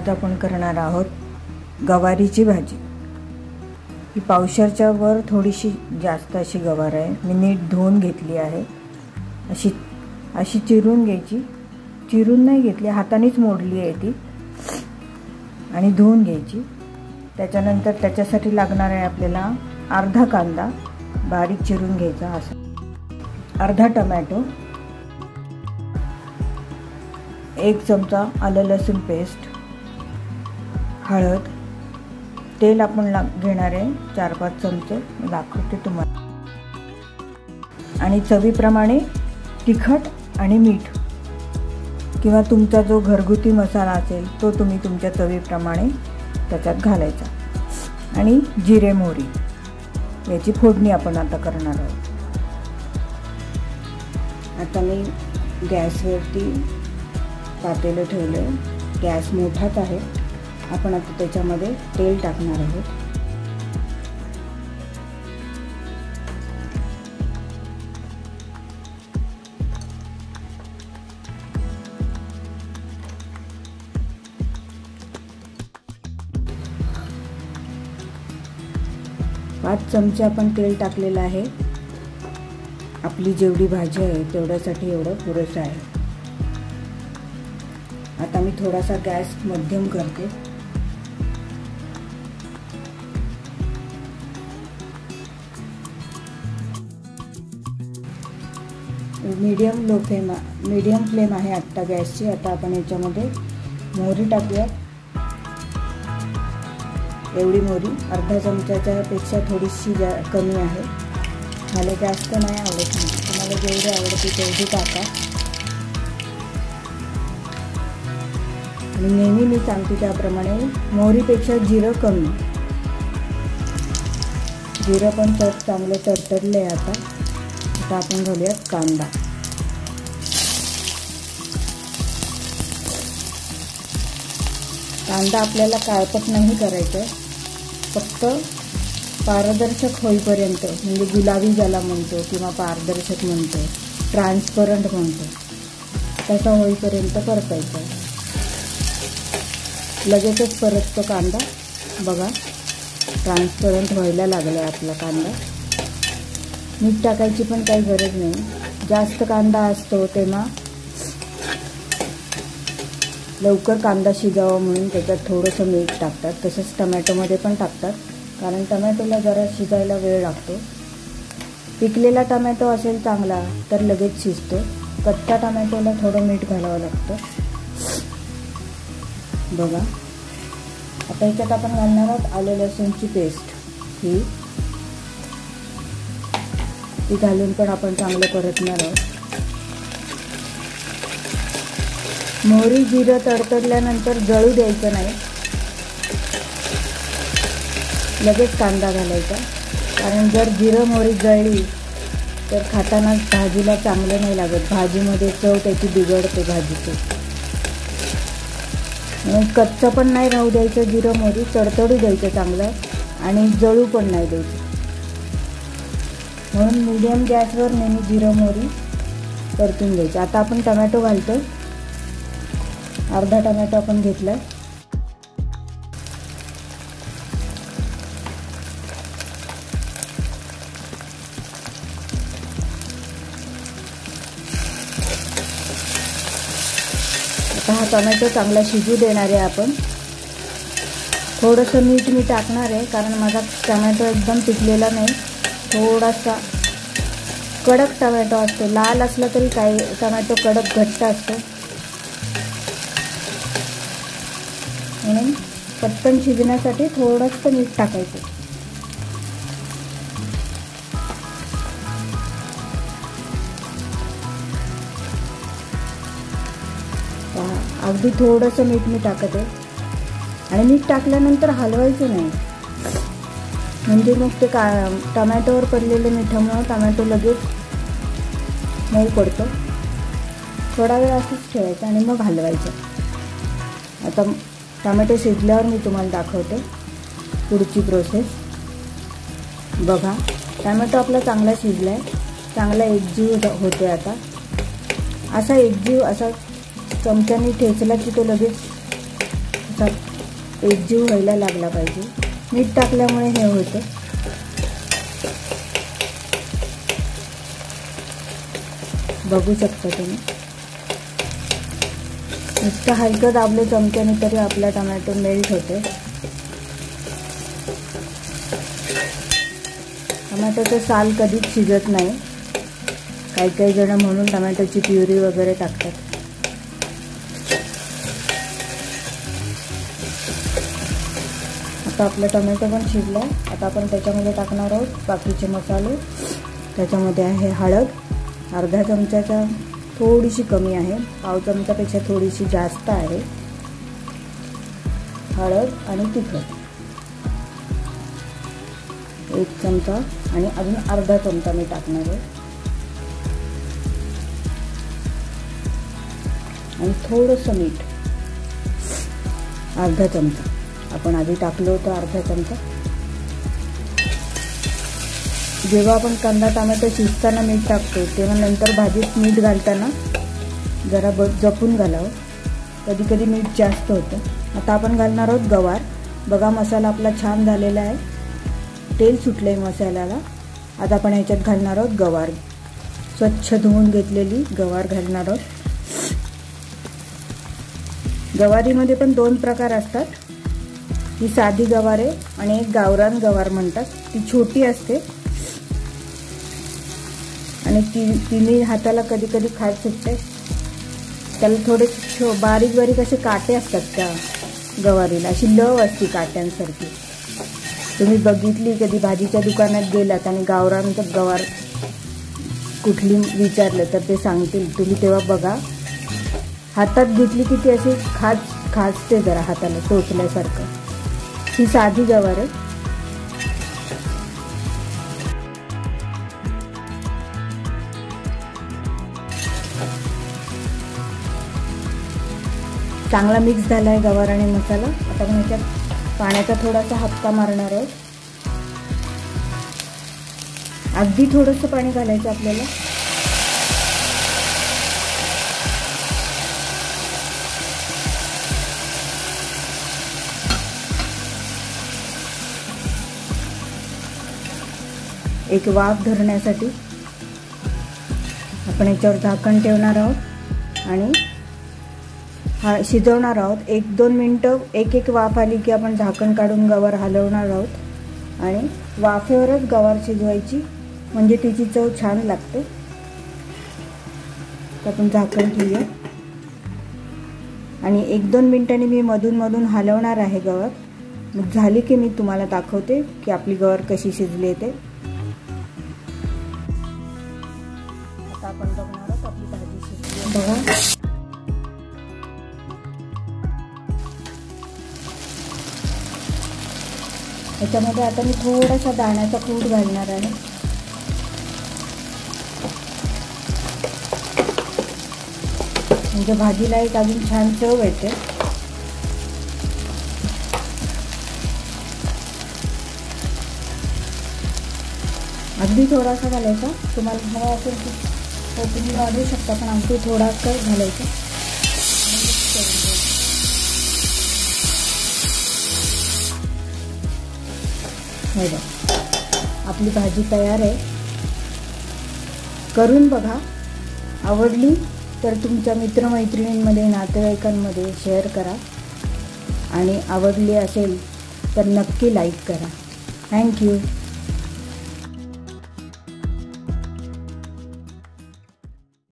आज आपण करणार आहोत गवारीची भाजी। ही पावशरच्या वर थोडीशी जास्त अशी गवार आहे। मी नीट धुवून घेतली आहे। अशी चिरून घ्यायची। चिरून नाही घेतली, हातानेच मोडली आहे ती आणि धुवून घ्यायची। त्याच्यानंतर त्याच्यासाठी लागणार आहे आपल्याला अर्धा कांदा बारीक चिरून घ्यायचा, असा अर्धा टोमॅटो, 1 चमचा आलं लसूण पेस्ट, हळद, तेल आपण घेणार आहे 4-5 चमचे, दाखवते तुम्हाला, आणि चवीप्रमाणे तिखट आणि मीठ किंवा तुमचा जो घरगुती मसाला असेल तो तुम्ही तुमच्या चवीप्रमाणे त्याच्यात घालायचा, आणि जिरे मोहरी याची फोडणी आपण आता करणार आहोत। आता मी गॅसवरती पातेलं ठेवलं, गॅस मोठाच आहे। आपण आता त्याच्यामध्ये तेल टाकणार आहोत। पाच चमचे आपण तेल टाकलेलं आहे। आपली जेवढी भाजी आहे तेवढ्यासाठी एवढं पुरेसं आहे। आता मी थोडासा गॅस मध्यम करते। मीडियम फ्लेम आहे आता गॅसची। आता आपण याच्यामध्ये मोहरी टाकूया। एवढी मोहरी, अर्धा चमच्याच्या पेक्षा थोडीशी कमी आहे। मला जास्त नाही आवडत, तुम्हाला जेवढी आवडते तेवढी टाका। आणि नेहमी मी सांगते त्याप्रमाणे मोहरीपेक्षा जिरं कमी। जिरं पण चांगलं तडतडले। आता आपण घालूयात कांदा। कांदा आपल्याला काळपट नाही करायचं, फक्त पारदर्शक होईपर्यंत, म्हणजे गुलाबी ज्याला म्हणतो किंवा पारदर्शक म्हणतो, ट्रान्सपरंट म्हणतो, तसा होईपर्यंत परतायचा। लगेचच परततो कांदा, बघा ट्रान्सपरंट व्हायला लागला आपला कांदा। मीठ टाकायची पण काही गरज नाही। जास्त कांदा असतो तेव्हा लवकर कांदा शिजावा म्हणून त्याच्यात थोडंसं मीठ टाकतात। तसंच टोमॅटोमध्ये पण टाकतात, कारण टोमॅटोला जरा शिजायला वेळ लागतो। पिकलेला टोमॅटो असेल चांगला तर लगेच शिजतो, कच्चा टोमॅटोला थोडं मीठ घालावं लागतं। बघा आता याच्यात आपण घालणार आहोत आलं लसूणची पेस्ट। ती घालून पण आपण चांगलं परतणार आहोत। मोहरी जिरं तडतडल्यानंतर जळू द्यायचं नाही, लगेच कांदा घालायचा, कारण जर जिरं मोहरी जळली तर खाताना भाजीला चांगलं नाही लागत। भाजीमध्ये चव त्याची बिघडते भाजीची। कच्चं पण नाही राहू द्यायचं, जिरं मोहरी तडतडू द्यायचं चांगलं, आणि जळू पण नाही द्यायचं। म्हणून मीडियम गॅसवर नेहमी जिरं मोहरी परतून घ्यायचं। आता आपण टोमॅटो घालतो। अर्धा टोमॅटो आपण घेतला। आता हा टोमॅटो चांगला शिजू देणार आहे आपण। थोडंसं मीठ मी टाकणार आहे, कारण माझा टोमॅटो एकदम पिकलेला नाही, थोडासा कडक टोमॅटो असतो। लाल असला तरी काही टोमॅटो कडक घट्ट असतो, म्हणून पटकन शिजण्यासाठी थोडंसं मीठ टाकायचं। अगदी थोडंसं मीठ मी टाकत आहे, आणि मीठ टाकल्यानंतर हलवायचं नाही, म्हणजे मग ते टोमॅटोवर पडलेल्या मिठामुळे टोमॅटो लगेच मऊ पडतो। थोडा वेळ असंच ठेवायचं आणि मग हलवायचं। आता टोमॅटो शिजल्यावर मी तुम्हाला दाखवते पुढची प्रोसेस। बघा टोमॅटो आपला चांगला शिजला आहे, चांगला एकजीव होते। आता असा एकजीव असा चमच्याने ठेचला की तो लगेच असा एकजीव व्हायला लागला पाहिजे. मीठ टाकल्यामुळे हे होतं. बघू शकता तुम्ही. नुसतं हलकं दाबलं चमच्याने तरी आपला टोमॅटो मेल्ट होते. टोमॅटोचं साल कधीच शिजत नाही. काही जण म्हणून टोमॅटोची प्युरी वगैरे टाकतात. आता आपला टोमॅटो पण शिजला. आता आपण त्याच्यामध्ये टाकणार आहोत बाकीचे मसाले. त्याच्यामध्ये आहे हळद, अर्धा चमच्याच्या थोडीशी कमी आहे, पाव चमच्यापेक्षा थोडीशी जास्त आहे हळद. आणि तिखट 1 चमचा आणि अजून अर्धा चमचा मी टाकणार आहे. आणि थोडंसं मीठ अर्धा चमचा. आपण आधी टाकलं होतं अर्धा चमचा. जेव्हा आपण कांदा टोमॅटो शिजताना मीठ टाकतो तेव्हा नंतर भाजीत मीठ घालताना जरा जपून घालावं. कधी कधी मीठ जास्त होतं. आता आपण घालणार आहोत गवार. बघा मसाला आपला छान झालेला आहे. तेल सुटलं आहे मसाल्याला. आता आपण ह्याच्यात घालणार आहोत गवार. स्वच्छ धुवून घेतलेली गवार घालणार आहोत. गवारीमध्ये पण 2 प्रकार असतात. ही साधी गवार आहे आणि एक गावरान गवार म्हणतात. ती छोटी असते आणि तिने हाताला कधी कधी खाज सुटते. त्याला थोडे बारीक बारीक असे काटे असतात त्या गवारीला. अशी लव असते काट्यांसारखी. तुम्ही बघितली कधी भाजीच्या दुकानात गेलात आणि गावरान गवार कुठली विचारलं तर ते सांगतील. तुम्ही तेव्हा बघा. हातात घेतली की ती अशी खाजते जरा हाताला टोचल्यासारखं. ही साधी गवार आहे. चांगला मिक्स झाला आहे गवार आणि मसाला. आता आपण याच्यात पाण्याचा थोडासा हापका मारणार आहोत. अगदी थोडंसं पाणी घालायचं आपल्याला. एक वाफ धरण्यासाठी आपण याच्यावर झाकण ठेवणार आहोत आणि शिजवणार आहोत. 1-2 मिनटं एक वाफ आली की आपण झाकण काढून गवार हलवणार आहोत आणि वाफेवरच गवार शिजवायची म्हणजे तिची चव छान लागते. तर आपण झाकण ठेवूया आणि 1-2 मिनिटांनी मी मधून हलवणार आहे गवार. मग झाली की मी तुम्हाला दाखवते की आपली गवार कशी शिजली ते. आता आपण बघणार आहोत आपली भाजी शिजली बघा. याच्यामध्ये आता मी थोडासा दाण्याचा कूट घालणार आहे. म्हणजे भाजीला एक अजून छान चव येते. अगदी थोडासा घालायचा. तुम्हाला हवा असेल तर तुम्ही वाढवू शकता पण अगदी थोडासा घालायचा. हे बघा आपली भाजी तयार आहे. करून बघा. आवडली तर तुमच्या मित्रमैत्रिणींमध्ये नातेवाईकांमध्ये शेअर करा आणि आवडली असेल तर नक्की लाईक करा. थँक्यू.